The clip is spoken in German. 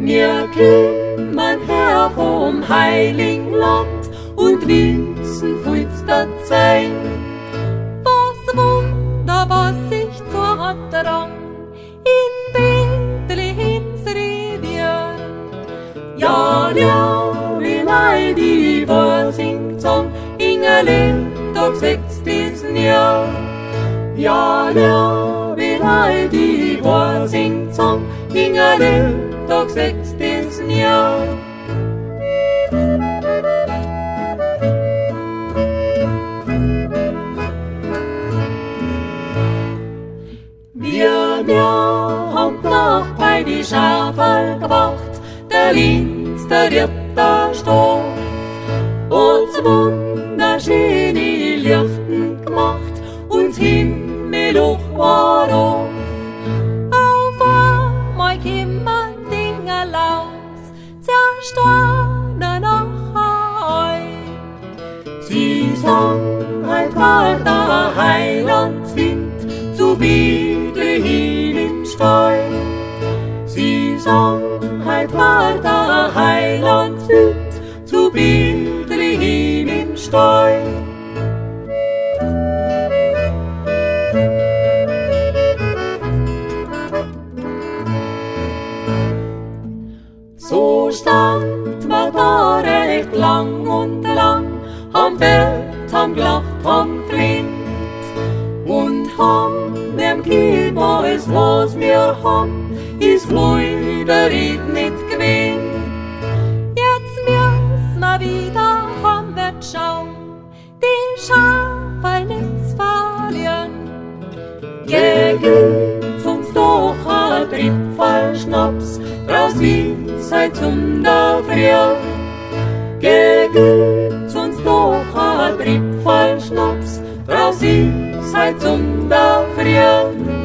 Wir kümmern her vom heiligen Land und wissen fühlt's das sein. Was wunderbar sich zur Drang in Bethlehems Revier. Ja, ja, wie leid die war singt Song, Ingele, doch 16. Jahr. Ja, ja, wie leid die war singt Song, Ingele, doch 16. Jahr. Wir haben noch bei die Schafe gewacht, der Linz, der Ritter Stoff, uns wunderschöne Lichten gemacht, uns Himmel hoch war auf. Auf einmal kämen Dinge laus, zerstörten noch ein. Sie sang, halt war der Heilandswind zu Bethlehem im Stall. Sie sang, halt war der Heilandswind zu Bethlehem im Stall. So stand man da recht lang und lang, am Bett, am gelacht, am flint und haben dem Kind alles, was wir haben, ist leider nicht gewesen. Jetzt müssen wir wieder heimwärts schauen, die Schafe nicht verlieren. Geht's uns doch ein Tripfel Schnaps, draus Weisheit zum der Früh. Geht's uns doch ein Tripfel Schnaps, draus Weisheit zum der Früh.